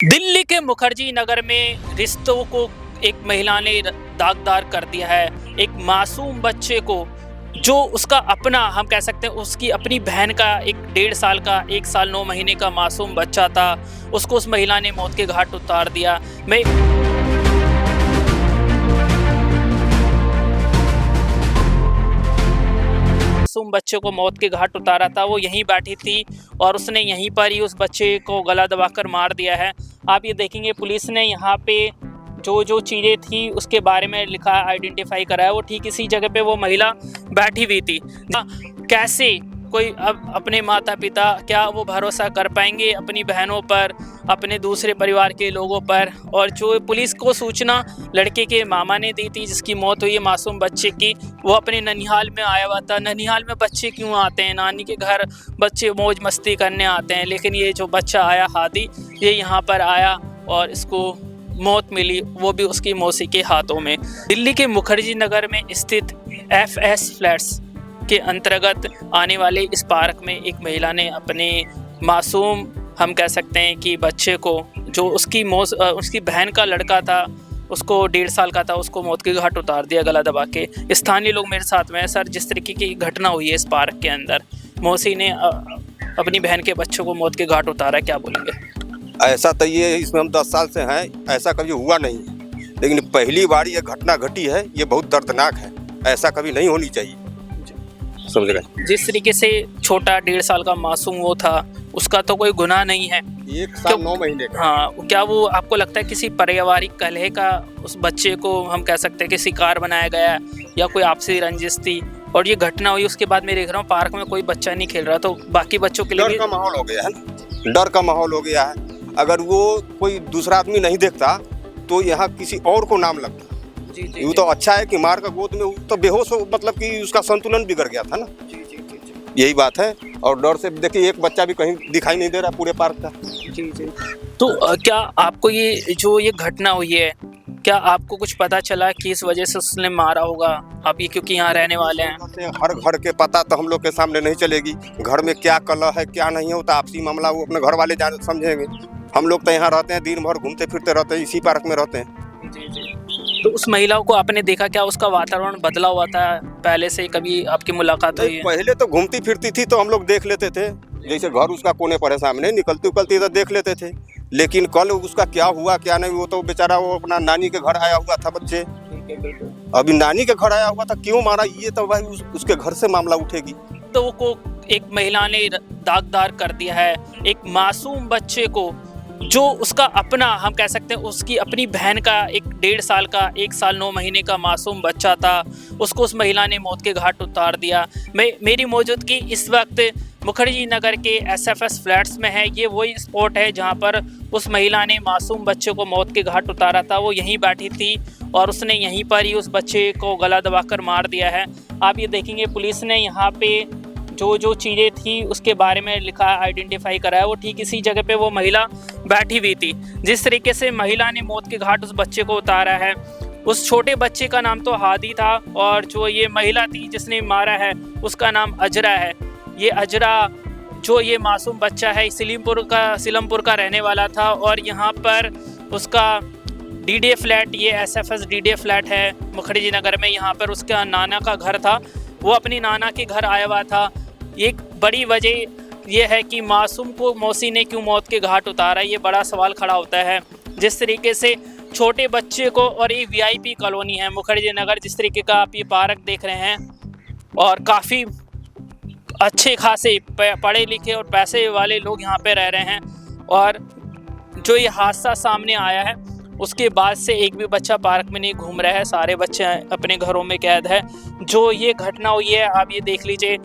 दिल्ली के मुखर्जी नगर में रिश्तों को एक महिला ने दागदार कर दिया है। एक मासूम बच्चे को जो उसका अपना हम कह सकते हैं उसकी अपनी बहन का एक 1.5 साल का 1 साल 9 महीने का मासूम बच्चा था, उसको उस महिला ने मौत के घाट उतार दिया। मैं मासूम बच्चे को मौत के घाट उतारा था, वो यहीं बैठी थी और उसने यहीं पर ही उस बच्चे को गला दबाकर मार दिया है। आप ये देखेंगे पुलिस ने यहाँ पे जो जो चीज़ें थी उसके बारे में लिखा, आइडेंटिफाई करा है। वो ठीक इसी जगह पे वो महिला बैठी हुई थी। कैसे कोई अब अपने माता पिता क्या वो भरोसा कर पाएंगे अपनी बहनों पर, अपने दूसरे परिवार के लोगों पर। और जो पुलिस को सूचना लड़के के मामा ने दी थी जिसकी मौत हुई है मासूम बच्चे की, वो अपने ननिहाल में आया हुआ था। ननिहाल में बच्चे क्यों आते हैं? नानी के घर बच्चे मौज मस्ती करने आते हैं, लेकिन ये जो बच्चा आया हादी, ये यहाँ पर आया और इसको मौत मिली, वो भी उसकी मौसी के हाथों में। दिल्ली के मुखर्जी नगर में स्थित FS फ्लैट्स के अंतर्गत आने वाले इस पार्क में एक महिला ने अपने मासूम हम कह सकते हैं कि बच्चे को, जो उसकी बहन का लड़का था, उसको 1.5 साल का था, उसको मौत के घाट उतार दिया गला दबा के। स्थानीय लोग मेरे साथ में हैं। सर, जिस तरीके की घटना हुई है इस पार्क के अंदर, मौसी ने अपनी बहन के बच्चों को मौत के घाट उतारा, क्या बोलेंगे? ऐसा तो ये इसमें हम 10 साल से हैं, ऐसा कभी हुआ नहीं है, लेकिन पहली बार ये घटना घटी है। ये बहुत दर्दनाक है, ऐसा कभी नहीं होनी चाहिए, समझ गए? जिस तरीके से छोटा 1.5 साल का मासूम वो था, उसका तो कोई गुनाह नहीं है, 1 साल 9 महीने का। हाँ, क्या वो आपको लगता है किसी पारिवारिक कलह का उस बच्चे को हम कह सकते हैं कि शिकार बनाया गया, या कोई आपसी रंजिश थी? और ये घटना हुई उसके बाद मैं देख रहा हूँ पार्क में कोई बच्चा नहीं खेल रहा, तो बाकी बच्चों के लिए डर का माहौल हो गया है ना, डर का माहौल हो गया है। अगर वो कोई दूसरा आदमी नहीं देखता तो यहाँ किसी और को नाम लगता। वो तो अच्छा है कि मार का गोद में वो तो बेहोश हो, मतलब कि उसका संतुलन बिगड़ गया था ना। यही बात है। और डर से देखिए एक बच्चा भी कहीं दिखाई नहीं दे रहा पूरे पार्क का। तो क्या आपको ये जो ये घटना हुई है, क्या आपको कुछ पता चला कि इस वजह से उसने मारा होगा? आप ये क्योंकि यहाँ रहने वाले हैं, हर घर के पता तो हम लोग के सामने नहीं चलेगी। घर में क्या कलह है क्या नहीं है, वो तो आपसी मामला वो अपने घर वाले जान समझेंगे। हम लोग तो यहाँ रहते हैं, दिन भर घूमते फिरते रहते हैं, इसी पार्क में रहते हैं। तो उस महिला को आपने देखा, क्या उसका वातावरण बदला हुआ था पहले से? कभी आपकी मुलाकात हुई है? पहले तो घूमती फिरती थी तो हम लोग देख लेते थे, जैसे घर उसका कोने पर है सामने, निकलती उकलती तो देख लेते थे। लेकिन कल उसका क्या हुआ क्या नहीं, वो तो बेचारा वो अपना नानी के घर आया हुआ था बच्चे। अभी नानी के घर आया हुआ था, क्यों मारा ये तो भाई उसके घर से मामला उठेगी। तो को एक महिला ने दागदार कर दिया है। एक मासूम बच्चे को जो उसका अपना हम कह सकते हैं उसकी अपनी बहन का एक 1.5 साल का 1 साल 9 महीने का मासूम बच्चा था, उसको उस महिला ने मौत के घाट उतार दिया। मेरी मौजूदगी इस वक्त मुखर्जी नगर के SFS फ्लैट्स में है। ये वही स्पॉट है जहां पर उस महिला ने मासूम बच्चे को मौत के घाट उतारा था। वो यहीं बैठी थी और उसने यहीं पर ही उस बच्चे को गला दबाकर मार दिया है। आप ये देखेंगे पुलिस ने यहाँ पे जो जो चीज़ें थी उसके बारे में लिखा, आइडेंटिफाई करा है। वो ठीक इसी जगह पे वो महिला बैठी हुई थी। जिस तरीके से महिला ने मौत के घाट उस बच्चे को उतारा है, उस छोटे बच्चे का नाम तो हादी था, और जो ये महिला थी जिसने मारा है उसका नाम अजरा है। ये अजरा जो ये मासूम बच्चा है सिलमपुर का रहने वाला था, और यहाँ पर उसका DDA फ्लैट, ये SFS DDA फ्लैट है मुखर्जी नगर में। यहाँ पर उसका नाना का घर था, वो अपनी नाना के घर आया हुआ था। एक बड़ी वजह यह है कि मासूम को मौसी ने क्यों मौत के घाट उतारा, ये बड़ा सवाल खड़ा होता है। जिस तरीके से छोटे बच्चे को, और ये VIP कॉलोनी है मुखर्जी नगर, जिस तरीके का आप ये पार्क देख रहे हैं, और काफ़ी अच्छे खासे पढ़े लिखे और पैसे वाले लोग यहाँ पे रह रहे हैं। और जो ये हादसा सामने आया है उसके बाद से एक भी बच्चा पार्क में नहीं घूम रहा है, सारे बच्चे अपने घरों में कैद है। जो ये घटना हुई है आप ये देख लीजिए,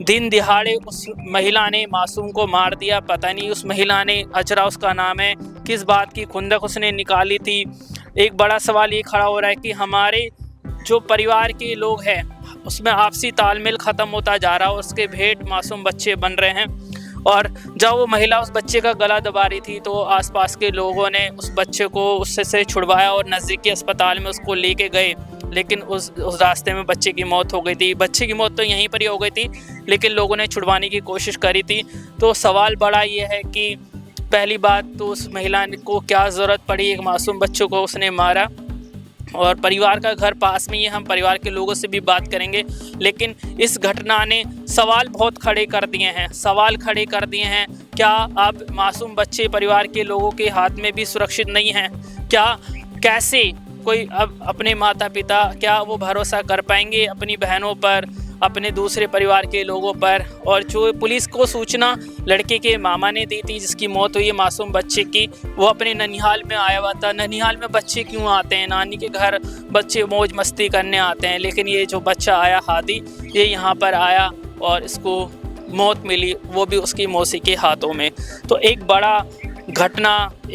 दिन दिहाड़े उस महिला ने मासूम को मार दिया। पता नहीं उस महिला ने, अजरा उसका नाम है, किस बात की खुंदक उसने निकाली थी। एक बड़ा सवाल ये खड़ा हो रहा है कि हमारे जो परिवार के लोग हैं उसमें आपसी तालमेल ख़त्म होता जा रहा है, उसके भेंट मासूम बच्चे बन रहे हैं। और जब वो महिला उस बच्चे का गला दबा रही थी तो आसपास के लोगों ने उस बच्चे को उससे छुड़वाया और नज़दीकी अस्पताल में उसको लेके गए, लेकिन उस रास्ते में बच्चे की मौत हो गई थी। बच्चे की मौत तो यहीं पर ही हो गई थी, लेकिन लोगों ने छुड़वाने की कोशिश करी थी। तो सवाल बड़ा ये है कि पहली बात तो उस महिला को क्या ज़रूरत पड़ी, एक मासूम बच्चों को उसने मारा। और परिवार का घर पास में ही है, हम परिवार के लोगों से भी बात करेंगे। लेकिन इस घटना ने सवाल बहुत खड़े कर दिए हैं, क्या अब मासूम बच्चे परिवार के लोगों के हाथ में भी सुरक्षित नहीं हैं? कैसे कोई अब अपने माता पिता, क्या वो भरोसा कर पाएंगे अपनी बहनों पर, अपने दूसरे परिवार के लोगों पर? और जो पुलिस को सूचना लड़के के मामा ने दी थी जिसकी मौत हुई है मासूम बच्चे की, वो अपने ननिहाल में आया हुआ था। ननिहाल में बच्चे क्यों आते हैं? नानी के घर बच्चे मौज मस्ती करने आते हैं, लेकिन ये जो बच्चा आया हादी, ये यहाँ पर आया और इसको मौत मिली, वो भी उसकी मौसी के हाथों में। तो एक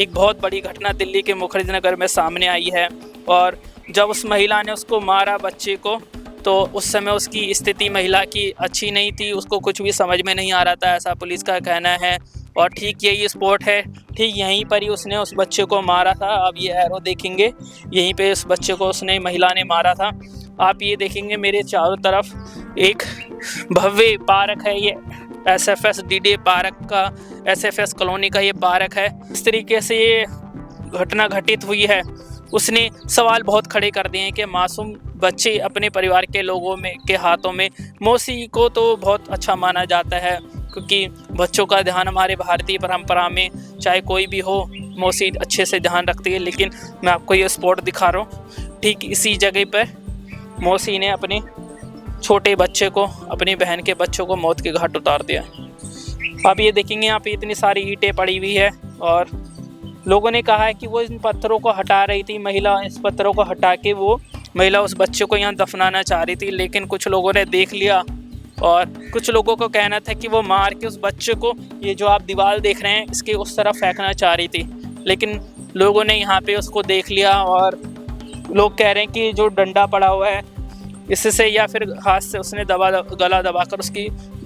बहुत बड़ी घटना दिल्ली के मुखर्जी नगर में सामने आई है। और जब उस महिला ने उसको मारा बच्चे को, तो उस समय उसकी स्थिति महिला की अच्छी नहीं थी, उसको कुछ भी समझ में नहीं आ रहा था, ऐसा पुलिस का कहना है। और ठीक यही स्पॉट है, ठीक यहीं पर ही उसने उस बच्चे को मारा था। आप ये एरो देखेंगे, यहीं पे उस बच्चे को महिला ने मारा था। आप ये देखेंगे मेरे चारों तरफ एक भव्य पार्क है, ये SFS DDA पार्क का, SFS कॉलोनी का ये पार्क है। इस तरीके से ये घटना घटित हुई है, उसने सवाल बहुत खड़े कर दिए हैं कि मासूम बच्चे अपने परिवार के लोगों के हाथों में। मौसी को तो बहुत अच्छा माना जाता है, क्योंकि बच्चों का ध्यान हमारे भारतीय परंपरा में चाहे कोई भी हो, मौसी अच्छे से ध्यान रखती है। लेकिन मैं आपको ये स्पॉट दिखा रहा हूँ, ठीक इसी जगह पर मौसी ने अपने छोटे बच्चे को, अपनी बहन के बच्चों को मौत के घाट उतार दिया। आप ये देखेंगे यहाँ पे इतनी सारी ईंटें पड़ी हुई है, और लोगों ने कहा है कि वो इन पत्थरों को हटा रही थी महिला, इस पत्थरों को हटा के वो महिला उस बच्चे को यहाँ दफनाना चाह रही थी। लेकिन कुछ लोगों ने देख लिया, और कुछ लोगों को कहना था कि वो मार के उस बच्चे को, ये जो आप दीवार देख रहे हैं, इसके उस तरफ फेंकना चाह रही थी। लेकिन लोगों ने यहाँ पे उसको देख लिया, और लोग कह रहे हैं कि जो डंडा पड़ा हुआ है इससे या फिर हाथ से उसने गला दबाकर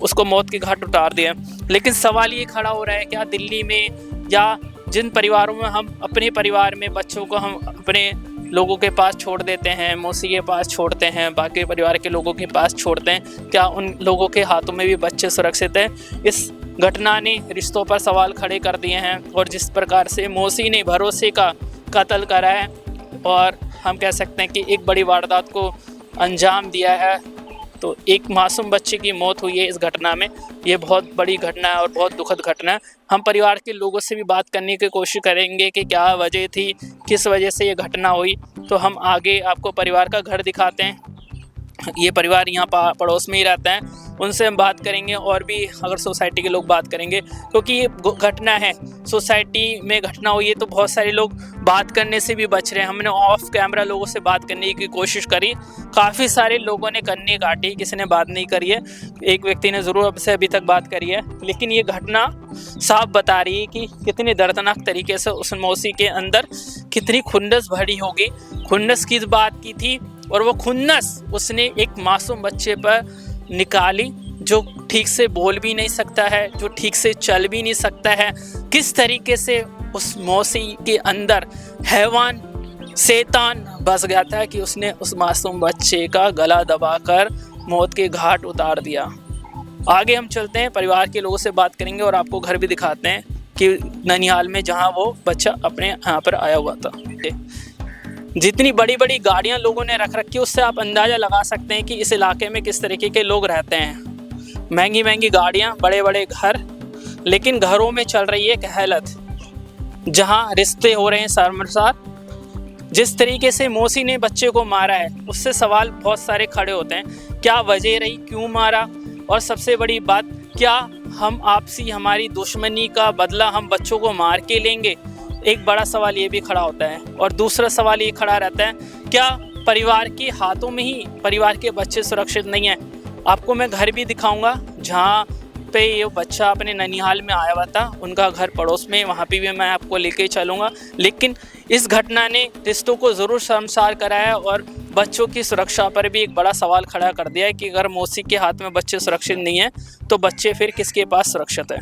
उसको मौत के घाट उतार दिया। लेकिन सवाल ये खड़ा हो रहा है, क्या दिल्ली में या जिन परिवारों में हम अपने परिवार में बच्चों को हम अपने लोगों के पास छोड़ देते हैं, मौसी के पास छोड़ते हैं, बाकी परिवार के लोगों के पास छोड़ते हैं, क्या उन लोगों के हाथों में भी बच्चे सुरक्षित हैं? इस घटना ने रिश्तों पर सवाल खड़े कर दिए हैं, और जिस प्रकार से मौसी ने भरोसे का कत्ल करा है, और हम कह सकते हैं कि एक बड़ी वारदात को अंजाम दिया है, तो एक मासूम बच्चे की मौत हुई है इस घटना में। ये बहुत बड़ी घटना है और बहुत दुखद घटना है। हम परिवार के लोगों से भी बात करने की कोशिश करेंगे कि क्या वजह थी, किस वजह से ये घटना हुई। तो हम आगे आपको परिवार का घर दिखाते हैं। ये परिवार यहाँ पड़ोस में ही रहता है, उनसे हम बात करेंगे, और भी अगर सोसाइटी के लोग बात करेंगे, क्योंकि ये घटना है सोसाइटी में घटना हुई है, तो बहुत सारे लोग बात करने से भी बच रहे हैं। हमने ऑफ कैमरा लोगों से बात करने की कोशिश करी, काफ़ी सारे लोगों ने कन्नी काटी, किसी ने बात नहीं करी है। एक व्यक्ति ने ज़रूर से अभी तक बात करी है, लेकिन ये घटना साफ बता रही है कि कितनी दर्दनाक तरीके से उस मौसी के अंदर कितनी खुन्नस भरी होगी। खुन्नस किस बात की थी, और वो खुन्नस उसने एक मासूम बच्चे पर निकाली जो ठीक से बोल भी नहीं सकता है, जो ठीक से चल भी नहीं सकता है। किस तरीके से उस मौसी के अंदर हैवान शैतान बस गया था कि उसने उस मासूम बच्चे का गला दबाकर मौत के घाट उतार दिया। आगे हम चलते हैं, परिवार के लोगों से बात करेंगे और आपको घर भी दिखाते हैं कि ननिहाल में जहां वो बच्चा अपने यहाँ पर आया हुआ था। जितनी बड़ी बड़ी गाड़ियां लोगों ने रख रखी है, उससे आप अंदाज़ा लगा सकते हैं कि इस इलाके में किस तरीके के लोग रहते हैं। महंगी महंगी गाड़ियां, बड़े बड़े घर, लेकिन घरों में चल रही है कहलत, जहां रिश्ते हो रहे हैं शर्मसार। जिस तरीके से मौसी ने बच्चे को मारा है, उससे सवाल बहुत सारे खड़े होते हैं। क्या वजह रही, क्यों मारा, और सबसे बड़ी बात, क्या हम आपसी हमारी दुश्मनी का बदला हम बच्चों को मार के लेंगे? एक बड़ा सवाल ये भी खड़ा होता है। और दूसरा सवाल ये खड़ा रहता है, क्या परिवार के हाथों में ही परिवार के बच्चे सुरक्षित नहीं हैं? आपको मैं घर भी दिखाऊंगा जहाँ पे ये बच्चा अपने ननिहाल में आया हुआ था, उनका घर पड़ोस में, वहाँ पे भी मैं आपको लेके चलूँगा। लेकिन इस घटना ने रिश्तों को ज़रूर शर्मसार कराया, और बच्चों की सुरक्षा पर भी एक बड़ा सवाल खड़ा कर दिया है कि अगर मौसी के हाथ में बच्चे सुरक्षित नहीं हैं, तो बच्चे फिर किसके पास सुरक्षित हैं।